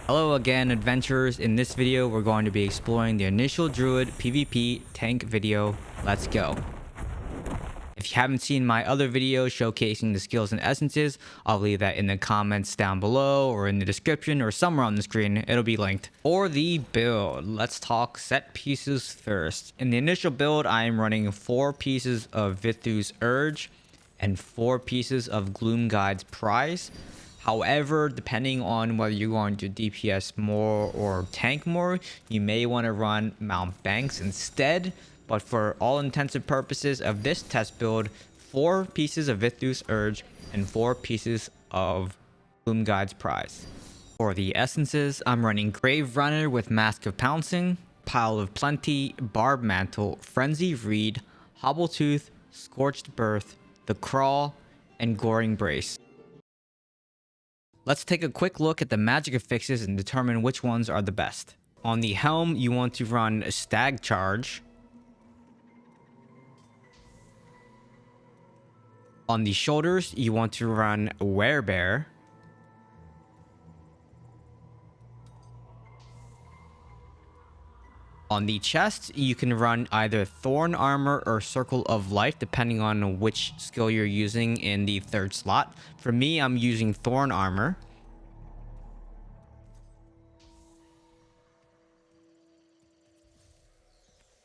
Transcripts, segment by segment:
Hello again, adventurers. In this video, we're going to be exploring the initial Druid PvP tank video. Let's go. If you haven't seen my other video showcasing the skills and essences, I'll leave that in the comments down below or in the description or somewhere on the screen. It'll be linked. For the build, let's talk set pieces first. In the initial build, I am running 4 pieces of Vithu's Urge and 4 pieces of Gloomguide's Prize. However, depending on whether you're going to DPS more or tank more, you may want to run Mount Banks instead. But for all intensive purposes of this test build, 4 pieces of Vithu's Urge and 4 pieces of Gloomguide's Prize. For the essences, I'm running Grave Runner with Mask of Pouncing, Pile of Plenty, Barb Mantle, Frenzy Reed, Hobbletooth, Scorched Birth, The Crawl, and Goring Brace. Let's take a quick look at the magic affixes and determine which ones are the best. On the helm, you want to run Stag Charge. On the shoulders, you want to run Werebear. On the chest, you can run either Thorn Armor or Circle of Life, depending on which skill you're using in the 3rd slot. For me, I'm using Thorn Armor.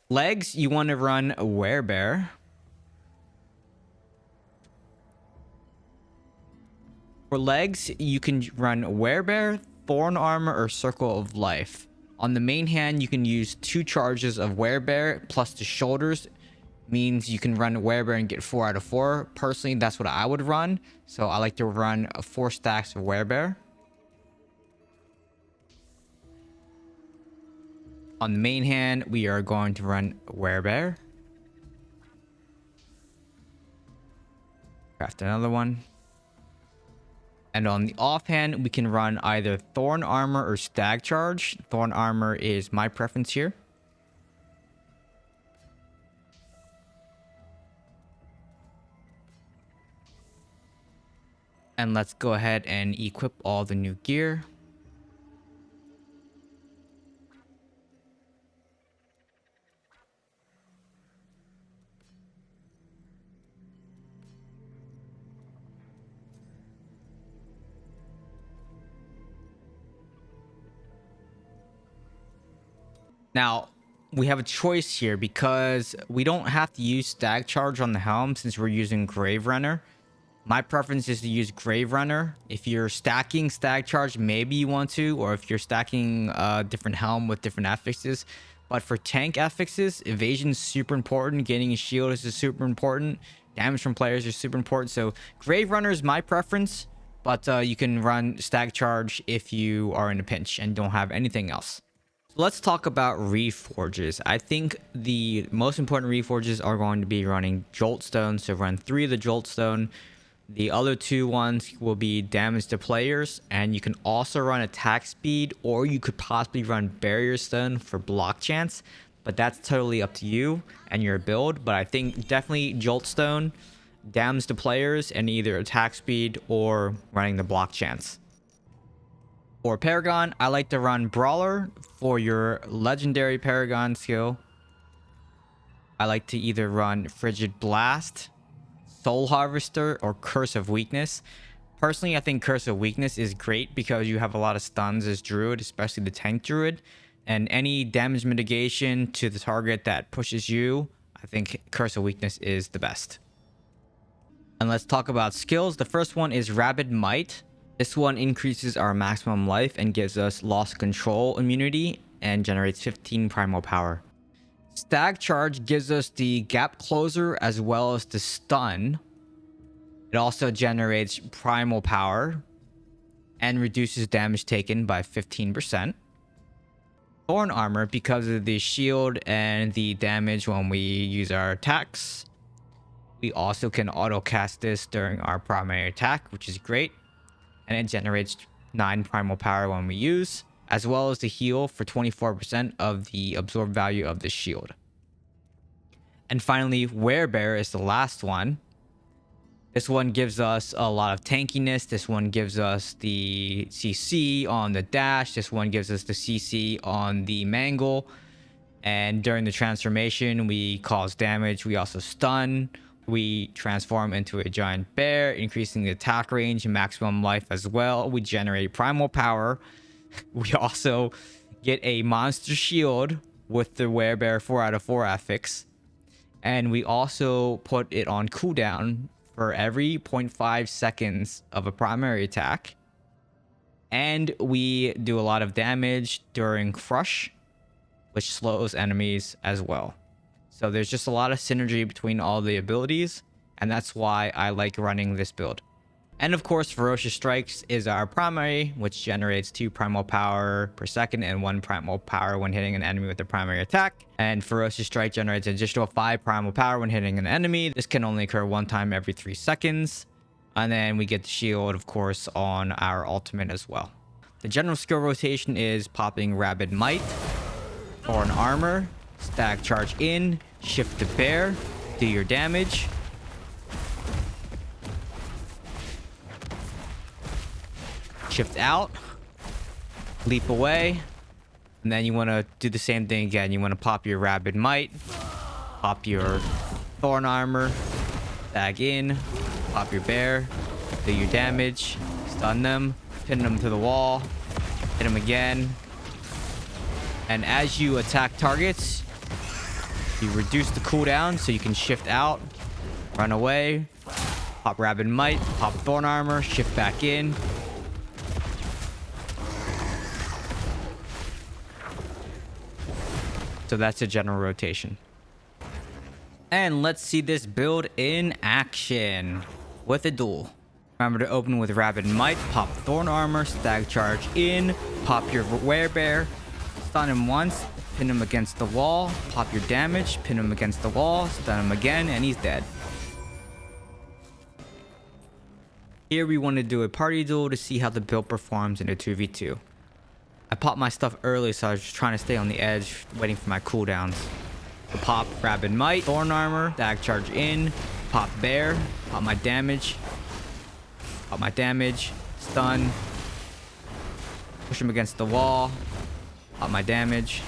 Legs, you want to run Werebear. For legs, you can run Werebear, Thorn Armor, or Circle of Life. On the main hand, you can use 2 charges of Werebear plus the shoulders. Means you can run Werebear and get 4 out of 4. Personally, that's what I would run. So I like to run 4 stacks of Werebear. On the main hand, we are going to run Werebear. Craft another one. And on the offhand, we can run either Thorn Armor or Stag Charge. Thorn Armor is my preference here. And let's go ahead and equip all the new gear. Now, we have a choice here because we don't have to use Stag Charge on the helm since we're using Grave Runner. My preference is to use Grave Runner. If you're stacking Stag Charge, maybe you want to, or if you're stacking a different helm with different affixes. But for tank affixes, evasion is super important. Getting a shield is super important. Damage from players is super important. So Grave Runner is my preference, but you can run Stag Charge if you are in a pinch and don't have anything else. Let's talk about Reforges. I think the most important Reforges are going to be running Joltstone. So run 3 of the Joltstone. The other 2 ones will be damage to players. And you can also run attack speed, or you could possibly run Barrier Stone for block chance. But that's totally up to you and your build. But I think definitely Joltstone, damage to players, and either attack speed or running the block chance. For Paragon, I like to run Brawler for your legendary Paragon skill. I like to either run Frigid Blast, Soul Harvester, or Curse of Weakness. Personally, I think Curse of Weakness is great because you have a lot of stuns as Druid, especially the tank Druid. And any damage mitigation to the target that pushes you, I think Curse of Weakness is the best. And let's talk about skills. The first one is Rabid Might. This one increases our maximum life and gives us loss control immunity and generates 15 primal power. Stag Charge gives us the gap closer as well as the stun. It also generates primal power and reduces damage taken by 15%. Thorn Armor, because of the shield and the damage when we use our attacks. We also can auto cast this during our primary attack, which is great. And it generates 9 primal power when we use, as well as the heal for 24% of the absorb value of the shield. And finally, Werebear is the last one. This one gives us a lot of tankiness. This one gives us the CC on the dash. This one gives us the CC on the mangle. And during the transformation, we cause damage. We also stun. We transform into a giant bear, increasing the attack range and maximum life as well. We generate primal power. We also get a monster shield with the werebear 4 out of 4 affix. And we also put it on cooldown for every 0.5 seconds of a primary attack. And we do a lot of damage during crush, which slows enemies as well. So there's just a lot of synergy between all the abilities, and that's why I like running this build. And of course, Ferocious Strikes is our primary, which generates 2 primal power per second and 1 primal power when hitting an enemy with a primary attack. And Ferocious Strike generates an additional 5 primal power when hitting an enemy. This can only occur 1 time every 3 seconds. And then we get the shield, of course, on our ultimate as well. The general skill rotation is popping Rabid Might, Thorn Armor, Stag Charge in, Shift the Bear, do your damage. Shift out, leap away, and then you want to do the same thing again. You want to pop your Rabid Might, pop your Thorn Armor, stag in, pop your bear, do your damage, stun them, pin them to the wall, hit them again. And as you attack targets, you reduce the cooldown so you can shift out, run away, pop Rabid Might, pop Thorn Armor, shift back in. So that's a general rotation. And let's see this build in action with a duel. Remember to open with Rabid Might, pop Thorn Armor, Stag Charge in, pop your werebear, stun him once, pin him against the wall, pop your damage, pin him against the wall, stun him again, and he's dead. Here we want to do a party duel to see how the build performs in a 2v2. I popped my stuff early, so I was just trying to stay on the edge, waiting for my cooldowns. So pop Rabid Might, Thorn Armor, Stag Charge in, pop Bear, pop my damage, stun, push him against the wall, pop my damage,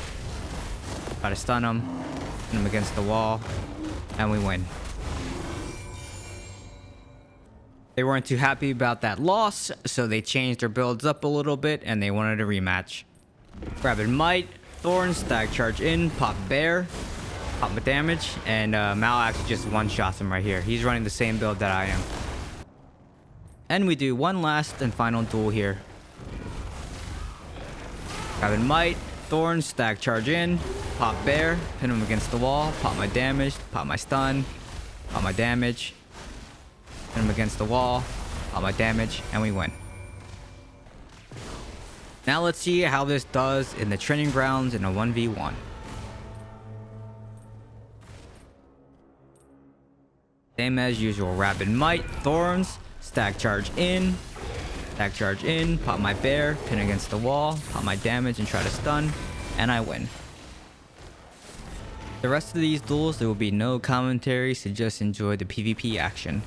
try to stun him, pin him against the wall, and we win. They weren't too happy about that loss, so they changed their builds up a little bit and they wanted a rematch. Rabid Might, Thorn, Stag Charge in, pop Bear, pop my damage, and Mal actually just one-shots him right here. He's running the same build that I am. And we do one last and final duel here. Rabid Might, Thorn, Stag Charge in, pop Bear, pin him against the wall, pop my damage, pop my stun, pop my damage, pin him against the wall, pop my damage, and we win. Now let's see how this does in the training grounds in a 1v1. Same as usual, Rabid Might, Thorns, Stag Charge in, pop my bear, pin against the wall, pop my damage and try to stun, and I win. The rest of these duels there will be no commentary, so just enjoy the PvP action.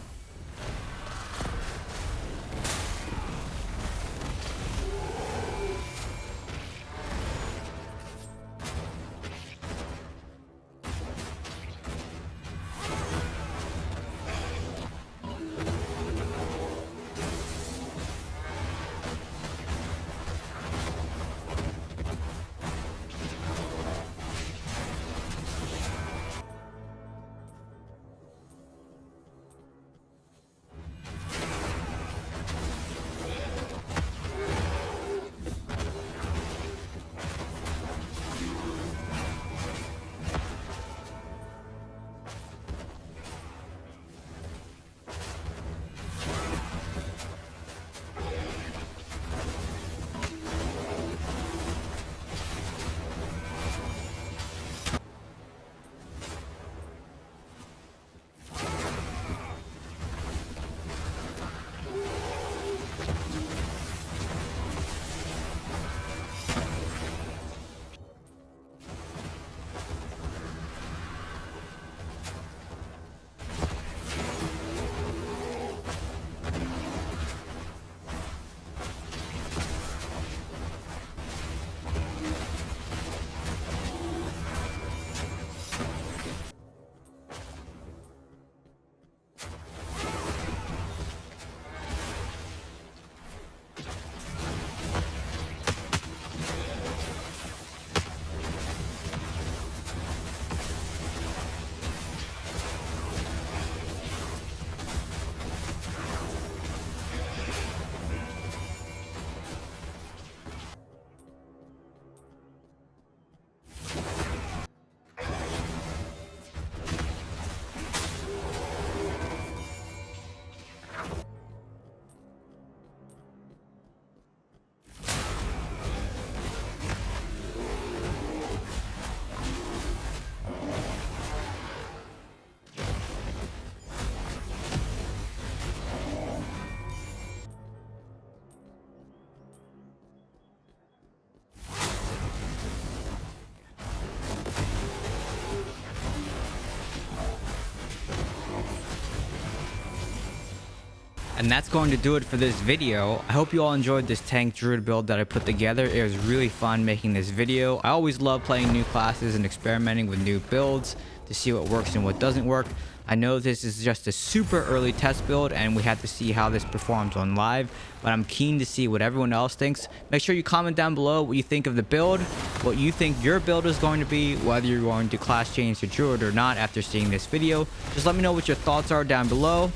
And that's going to do it for this video. I hope you all enjoyed this tank druid build that I put together. It was really fun making this video. I always love playing new classes and experimenting with new builds to see what works and what doesn't work. I know this is just a super early test build and we have to see how this performs on live, but I'm keen to see what everyone else thinks. Make sure you comment down below what you think of the build, what you think your build is going to be, whether you're going to class change to druid or not after seeing this video. Just let me know what your thoughts are down below.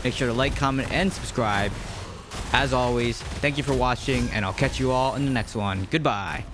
Make sure to like, comment, and subscribe. As always, thank you for watching, and I'll catch you all in the next one. Goodbye.